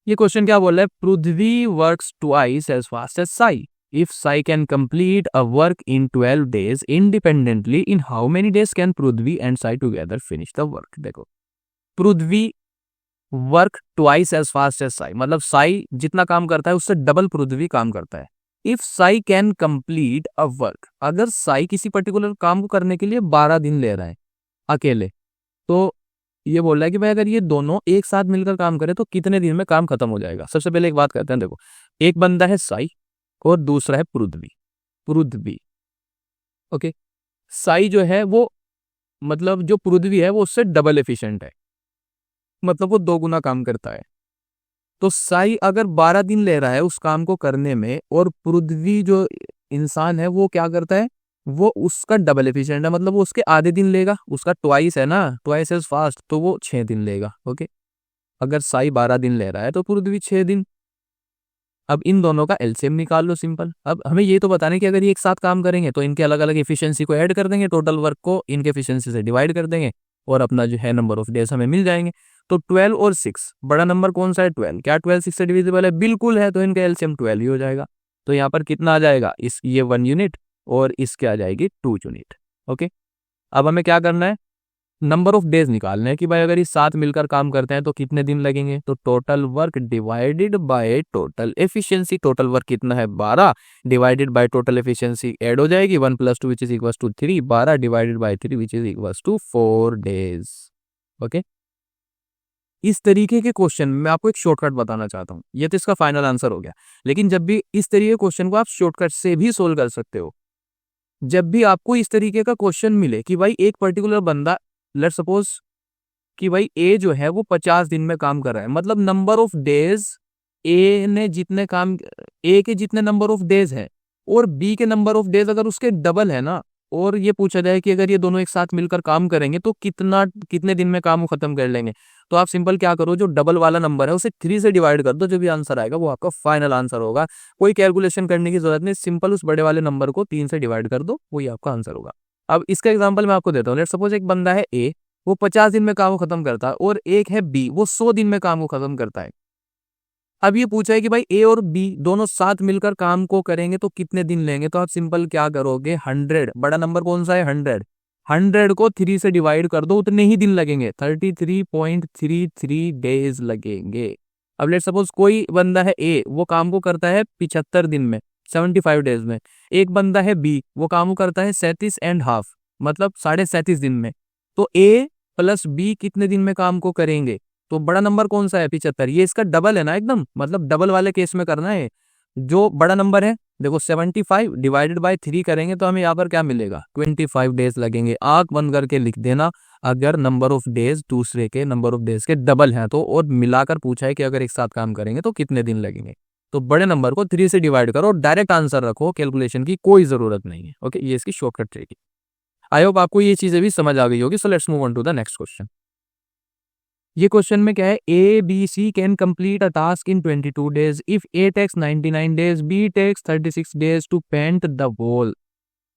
ये क्वेश्चन क्या बोल रहा है, Prithvi works twice as fast as Sai if Sai can complete a work in 12 days independently, in how many days can Prithvi and Sai together finish the work. देखो, Prithvi work twice as fast as Sai, मतलब साई जितना काम करता है उससे डबल पृथ्वी काम करता है। If Sai can complete a work, अगर साई किसी पर्टिकुलर काम को करने के लिए 12 दिन ले रहा है अकेले, तो ये बोल रहा है कि भाई अगर ये दोनों एक साथ मिलकर काम करे तो कितने दिन में काम खत्म हो जाएगा। सबसे पहले एक बात करते हैं, देखो एक बंदा है साई और दूसरा है पृथ्वी। पृथ्वी, ओके, साई जो है वो, मतलब जो पृथ्वी है वो उससे डबल एफिशिएंट है, मतलब वो 2 गुना काम करता है। तो साई अगर 12 दिन ले रहा है उस काम को करने में, और पृथ्वी जो इंसान है वो क्या करता है, वो उसका डबल एफिशिएंट है, मतलब वो उसके आधे दिन लेगा, उसका ट्वाइस है ना, ट्वाइस एज फास्ट, तो वो 6 दिन लेगा। ओके, अगर साई 12 दिन ले रहा है तो पृथ्वी 6 दिन। अब इन दोनों का एलसीएम निकाल लो, सिंपल। अब हमें ये तो बताना है कि अगर ये एक साथ काम करेंगे तो इनके अलग अलग एफिशिएंसी को ऐड कर देंगे, टोटल वर्क को इनके एफिशिएंसी से डिवाइड कर देंगे और अपना जो है नंबर ऑफ डेज हमें मिल जाएंगे। तो 12 और 6, बड़ा नंबर कौन सा है, 12। क्या 12 6 से डिविजिबल है, बिल्कुल है, तो इनका एलसीएम 12 ही हो जाएगा। तो यहाँ पर कितना आ जाएगा, इस ये 1 यूनिट और इसके आ जाएगी 2 यूनिट। ओके, अब हमें क्या करना है, नंबर ऑफ डेज निकालना है कि भाई अगर ये साथ मिलकर काम करते हैं तो कितने दिन लगेंगे। तो total work divided by total efficiency, total work कितना है 12 divided by total efficiency add हो जाएगी 1 + 2 which is equals to 3, 12 divided by 3 which is equals to 4 days. Okay, इस तरीके के क्वेश्चन में मैं आपको एक शॉर्टकट बताना चाहता हूँ, ये तो इसका फाइनल आंसर हो गया। लेकिन जब भी इस तरीके के क्वेश्चन को आप शॉर्टकट से भी सोल्व कर सकते हो, जब भी आपको इस तरीके का क्वेश्चन मिले कि भाई एक पर्टिकुलर बंदा, लेट्स सपोज कि भाई ए जो है वो 50 दिन में काम कर रहा है, मतलब नंबर ऑफ डेज ए ने जितने काम, ए के जितने नंबर ऑफ डेज है और बी के नंबर ऑफ डेज अगर उसके डबल है ना, और ये पूछा जाए कि अगर ये दोनों एक साथ मिलकर काम करेंगे तो कितने दिन में काम खत्म कर लेंगे, तो आप सिंपल क्या करो, जो डबल वाला नंबर है उसे 3 से डिवाइड कर दो, जो भी आंसर आएगा वो आपका फाइनल आंसर होगा। कोई कैलकुलेशन करने की जरूरत नहीं, सिंपल उस बड़े वाले नंबर को 3 से डिवाइड कर दो, वही आपका आंसर होगा। अब इसका एग्जाम्पल मैं आपको देता हूँ। लेट सपोज एक बंदा है ए, वो 50 दिन में काम को खत्म करता है, और एक है बी, वो 100 दिन में काम को खत्म करता है। अब ये पूछा है कि भाई ए और बी दोनों साथ मिलकर काम को करेंगे तो कितने दिन लेंगे, तो आप सिंपल क्या करोगे, 100, बड़ा नंबर कौन सा है 100, 100 को 3 से डिवाइड कर दो, उतने ही दिन लगेंगे, 33.33 डेज लगेंगे। अब लेट सपोज कोई बंदा है ए, वो काम को करता है 75 दिन में, 75 डेज में। एक बंदा है बी, वो काम को करता है 37.5, मतलब 37.5 दिन में। तो ए प्लस बी कितने दिन में काम को करेंगे, तो बड़ा नंबर कौन सा है 75, ये इसका डबल है ना एकदम, मतलब डबल वाले केस में करना है। जो बड़ा नंबर है देखो 75 डिवाइडेड बाय 3 करेंगे तो हमें यहाँ पर क्या मिलेगा, 25 डेज लगेंगे। आंख बंद करके लिख देना, अगर नंबर ऑफ डेज दूसरे के नंबर ऑफ डेज के डबल हैं तो, और मिलाकर पूछा है कि अगर एक साथ काम करेंगे तो कितने दिन लगेंगे, तो बड़े नंबर को 3 से डिवाइड करो और डायरेक्ट आंसर रखो, कैलकुलेशन की कोई जरूरत नहीं है। ओके, ये इसकी शॉर्टकट ट्रिक है। आई होप आपको ये चीजें भी समझ आ गई होगी। So let's move on to the next question. ये क्वेश्चन में क्या है, A B C can complete a task in 22 days if A takes 99 days, B takes 36 days to paint the wall,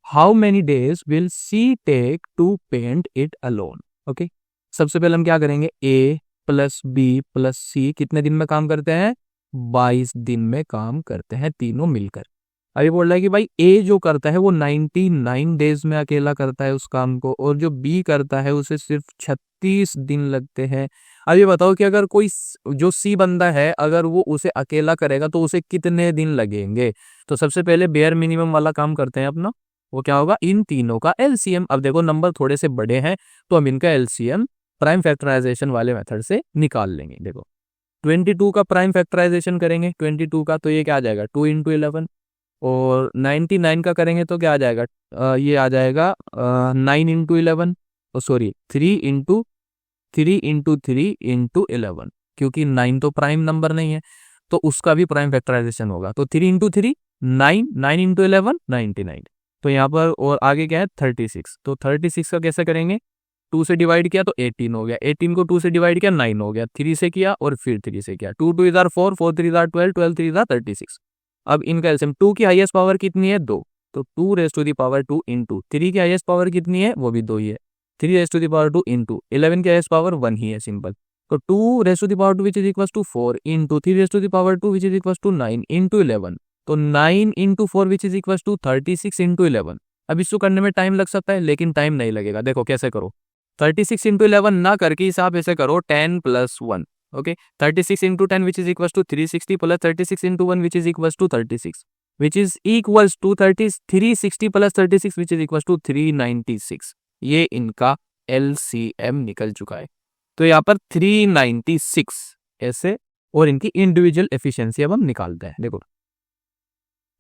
how many days will C take to paint it alone. Okay, सबसे पहले हम क्या करेंगे, A plus B plus C कितने दिन में काम करते हैं, 22 दिन में काम करते हैं तीनों मिलकर। अभी बोल रहा है कि भाई ए जो करता है वो 99 डेज में अकेला करता है उस काम को, और जो बी करता है उसे सिर्फ 36 दिन लगते हैं। अब ये बताओ कि अगर कोई जो सी बंदा है अगर वो उसे अकेला करेगा तो उसे कितने दिन लगेंगे। तो सबसे पहले बेयर मिनिमम वाला काम करते हैं अपना, वो क्या होगा, इन तीनों का एलसीएम। अब देखो नंबर थोड़े से बड़े हैं तो हम इनका एलसीएम प्राइम फैक्टराइजेशन वाले मेथड से निकाल लेंगे। देखो 22 का प्राइम फैक्टराइजेशन करेंगे 22 का, तो ये क्या आ जाएगा 2 × 11, और 99 का करेंगे तो क्या आ जाएगा, ये आ जाएगा 9 × 11, सॉरी 3 × 3 × 11, क्योंकि 9 तो प्राइम नंबर नहीं है तो उसका भी प्राइम फैक्टराइजेशन होगा। तो 3 × 3 9, 9 × 11 99। तो यहाँ पर और आगे क्या है 36, तो 36 का कैसे करेंगे, 2 से डिवाइड किया तो 18 हो गया, 18 को 2 से डिवाइड किया 9 हो गया, 3 से किया और फिर 3 से किया, 2 × 2 = 4, 4 × 3 = 12, 12 × 3 = 36। अब इनका एलसीएम, 2 की हाईएस्ट पावर कितनी है 2, तो 2⁻² इंटू 3 की हाईएस्ट पावर कितनी है वो भी 2 ही है, 3⁻² इंटू 11 की हाईएस्ट पावर 1 ही है, सिंपल। तो 2 raise to the power 2 which is equal to 4 into 3 raise to the power 2 which is equal to 9 into 11, तो 9 into 4 which is equal to 36 into 11। अब इसको करने में टाइम लग सकता है, लेकिन टाइम नहीं लगेगा। देखो कैसे करो, 36 इंटू 11 ना करके हिसाब ऐसे करो 10 plus 1, okay. 36 into 10 which is equal to 360 plus 36 into 1 which is equal to 36 which is equal to 360 plus 36 which is equal to 396। ये इनका LCM निकल चुका है। तो यहाँ पर 396 ऐसे, और इनकी इंडिविजुअल एफिशिएंसी अब हम निकालते हैं। देखो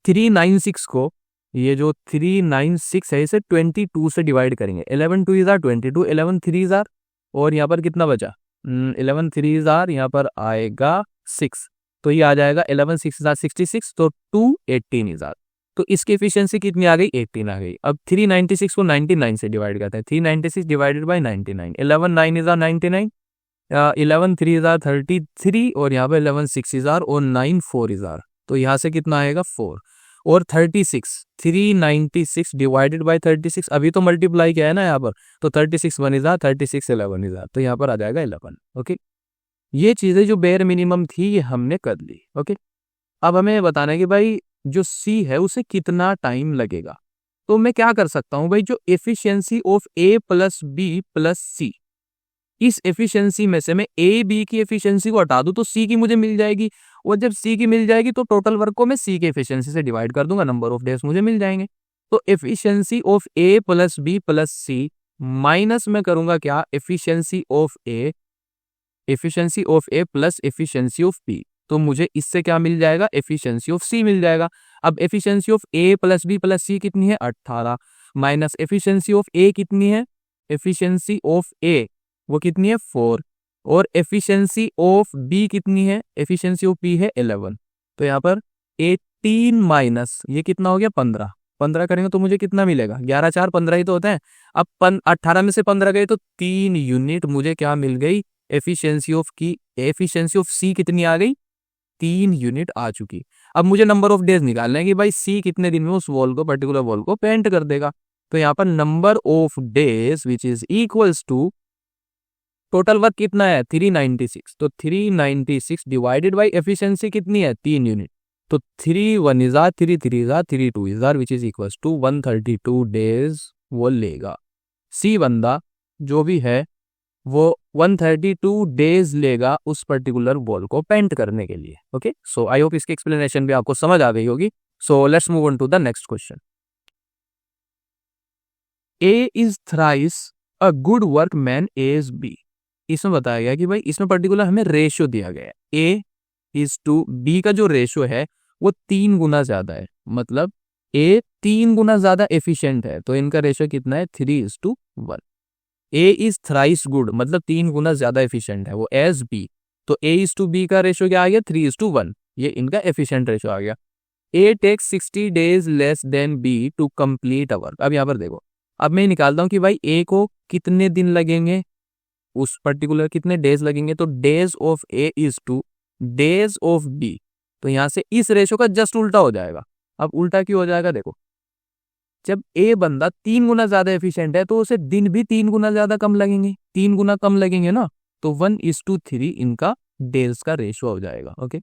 396 को, ये जो 396 है इसे 22 से डिवाइड करेंगे। 11 2 जार 22, 11 3 जार, और यहाँ पर कितना बचा 11 3 जार, यहाँ पर आएगा 6, तो ये आ जाएगा 11 6 जार 66, तो 2 18 जार। तो इसकी एफिशिएंसी कितनी आ गई 18 आ गई। अब 396 को 99 से डिवाइड करते हैं। 396 डिवाइडेड बाई 99, 11 9 जार 99, 11 3 जार 33, और यहाँ पर 11 6 जार और 9 4 जार, तो यहाँ से कितना आएगा 4, और 36 396 डिवाइडेड बाई 36, अभी तो मल्टीप्लाई किया है ना यहाँ पर, तो 36 1 जार 36 11 जार, तो यहाँ पर आ जाएगा 11, ओके। ये चीज़ें जो बेयर मिनिमम थी ये हमने कर ली, ओके। अब हमें बताना है कि भाई जो C है उसे कितना टाइम लगेगा। तो मैं क्या कर सकता हूँ भाई, जो efficiency of A plus B plus C, इस एफिशिएंसी में से मैं A B की एफिशिएंसी को हटा दूं तो C की मुझे मिल जाएगी, और जब C की मिल जाएगी तो टोटल वर्क को मैं C के एफिशिएंसी से डिवाइड कर दूंगा, नंबर ऑफ डेज मुझे मिल जाएंगे। तो efficiency of A plus B plus C minus में करूंगा क्या, efficiency of A plus efficiency of B, तो मुझे इससे क्या मिल जाएगा, एफिशिएंसी ऑफ C मिल जाएगा। अब efficiency of A plus B plus C कितनी है 18, माइनस एफिशिएंसी ऑफ A कितनी है, एफिशिएंसी ऑफ A वो कितनी है 4, और एफिशिएंसी ऑफ B कितनी है, एफिशिएंसी ऑफ B है 11, तो यहाँ पर 18 माइनस ये कितना हो गया 15, 15 करेंगे तो मुझे कितना मिलेगा, 11 4 15 ही तो होते हैं। अब 18 में से 15 गए तो 3 यूनिट मुझे क्या मिल गई, एफिशिएंसी ऑफ C कितनी आ गई, 3 यूनिट आ चुकी। अब मुझे नंबर ऑफ डेज निकालना है कि भाई C कितने दिन में उस वॉल को, पर्टिकुलर वॉल को पेंट कर देगा। तो यहाँ पर number of days which is equals to total work कितना है 396, तो 396 डिवाइडेड बाई एफिशिएंसी कितनी है 3 यूनिट, तो 3 1 जार 3 3 जार 3 2 जार which is equals to 132 days वो लेगा। C बंदा जो भी है वो 132 डेज लेगा उस पर्टिकुलर वॉल को पेंट करने के लिए, ओके। सो आई होप इसकी एक्सप्लेनेशन भी आपको समझ आ गई होगी। So let's move on to the next question. A is thrice a good workman as B। इसमें बताया गया कि भाई इसमें पर्टिकुलर हमें रेशियो दिया गया है, A is to B का जो रेशियो है वो 3 गुना ज्यादा है, मतलब A 3 गुना ज्यादा एफिशिएंट है, तो इनका रेशियो कितना है 3:1। A is thrice good मतलब 3 गुना ज्यादा एफिशिएंट है वो एज B, तो A is to B का रेशियो क्या आ गया 3:1, ये इनका एफिशिएंट रेशियो आ गया। A takes 60 days less than B to complete a work। अब यहाँ पर देखो, अब मैं निकालता हूँ कि भाई A को कितने दिन लगेंगे, उस पर्टिकुलर कितने डेज लगेंगे, तो days of A is two days of B, तो यहाँ से इस रेशियो का जस्ट उल्टा हो जाएगा। अब उल्टा क्यों हो जाएगा, देखो जब A बंदा 3 गुना ज्यादा एफिशिएंट है तो उसे दिन भी 3 गुना ज्यादा कम लगेंगे, 3 गुना कम लगेंगे ना, तो 1:3 इनका डेज का रेशियो हो जाएगा, ओके।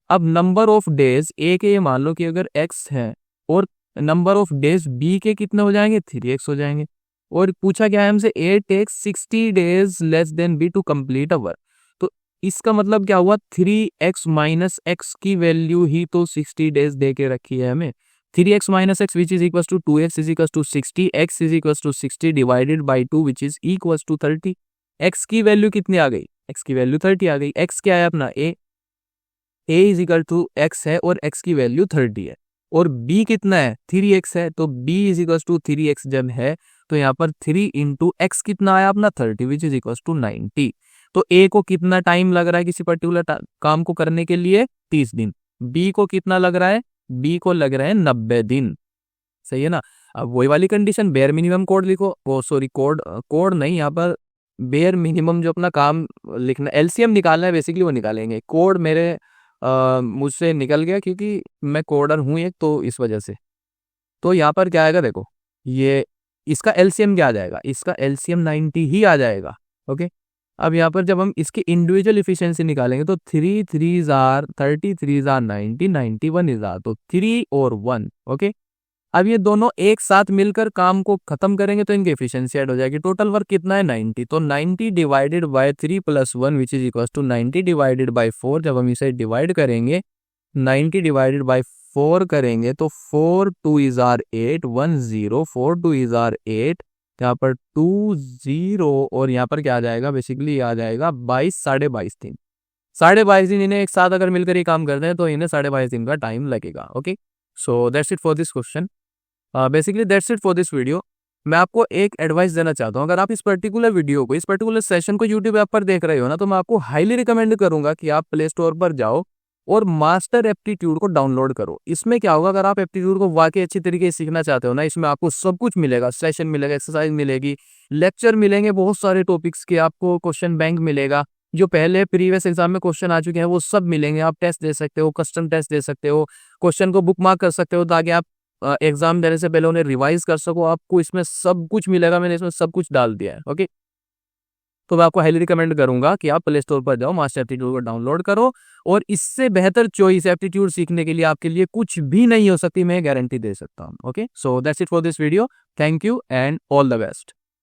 अब नंबर ऑफ डेज A के, ये मान लो कि अगर X है, और नंबर ऑफ डेज B के कितने हो जाएंगे 3x हो जाएंगे, और पूछा क्या है हमसे A takes 60 days less than B to complete a work, तो इसका मतलब क्या हुआ 3x माइनस x की वैल्यू ही तो 60 डेज दे के रखी है हमें, 3x minus x which is equal to 2x is equal to 60, x is equal to 60 divided by 2 which is equal to 30। x की वैल्यू कितनी आ गई, x की वैल्यू 30 आ गई। x क्या है अपना A is equal to x है और x की वैल्यू 30 है, और B कितना है 3x है, तो B is equal to 3x जब है तो यहाँ पर 3 इंटू एक्स कितना आया अपना 30 विच इज इक्वल टू 90। तो A को कितना टाइम लग रहा है किसी पर्टिकुलर काम को करने के लिए 30 दिन, B को कितना लग रहा है, B को लग रहा है 90 दिन, सही है ना। अब वही वाली कंडीशन बेयर मिनिमम कोड लिखो, वो सॉरी कोड नहीं, यहाँ पर बेयर मिनिमम जो अपना काम लिखना LCM निकालना है बेसिकली वो निकालेंगे। कोड मेरे मुझसे निकल गया क्योंकि मैं कोडर हूँ एक, तो इस वजह से। तो यहाँ पर क्या आएगा देखो, ये इसका LCM क्या आ जाएगा, इसका LCM 90 ही आ जाएगा, ओके। अब यहाँ पर जब हम इसकी इंडिविजुअल इफिशियंसी निकालेंगे तो 3 3 जार 33 जार 90 91 इजार, तो 3 और 1। ओके, अब ये दोनों एक साथ मिलकर काम को खत्म करेंगे तो इनकी एफिशिएंसी ऐड हो जाएगी। टोटल वर्क कितना है 90, तो 90 divided by 3 + 1 which is equal to 90 divided by 4। जब हम इसे डिवाइड करेंगे 90 डिवाइडेड बाय 4 करेंगे तो 4 2 इज आर 8 1 0 4 2 इज आर 8, यहाँ पर 2 0 और यहाँ पर क्या आ जाएगा, बेसिकली आ जाएगा 22 22.5 दिन। 22.5 दिन इन्हें एक साथ अगर मिलकर ये काम करते हैं तो इन्हें 22.5 दिन का टाइम लगेगा। Okay, so that's it for this question, basically that's it for this video. मैं आपको एक एडवाइस देना चाहता हूँ, अगर आप इस पर्टिकुलर वीडियो को, इस पर्टिकुलर सेशन को यूट्यूब ऐप पर देख रहे हो ना, तो मैं आपको हाईली रिकमेंड करूंगा कि आप प्ले स्टोर पर जाओ और मास्टर एप्टीट्यूड को डाउनलोड करो। इसमें क्या होगा, अगर आप एप्टीट्यूड को वाकई अच्छी तरीके से सीखना चाहते हो ना, इसमें आपको सब कुछ मिलेगा, सेशन मिलेगा, एक्सरसाइज मिलेगी, लेक्चर मिलेंगे, बहुत सारे टॉपिक्स के, आपको क्वेश्चन बैंक मिलेगा, जो पहले प्रीवियस एग्जाम में क्वेश्चन आ चुके हैं वो सब मिलेंगे। आप टेस्ट दे सकते हो, कस्टम टेस्ट दे सकते हो, क्वेश्चन को बुकमार्क कर सकते हो ताकि आप एग्जाम देने से पहले उन्हें रिवाइज कर सको। आपको इसमें सब कुछ मिलेगा, मैंने इसमें सब कुछ डाल दिया है। ओके, तो मैं आपको हाईली रिकमेंड करूंगा कि आप प्ले स्टोर पर जाओ, मास्टर एप्टीट्यूड को डाउनलोड करो, और इससे बेहतर चॉइस एप्टीट्यूड सीखने के लिए आपके लिए कुछ भी नहीं हो सकती, मैं गारंटी दे सकता हूँ। Okay, so that's it for this video, thank you and all the best.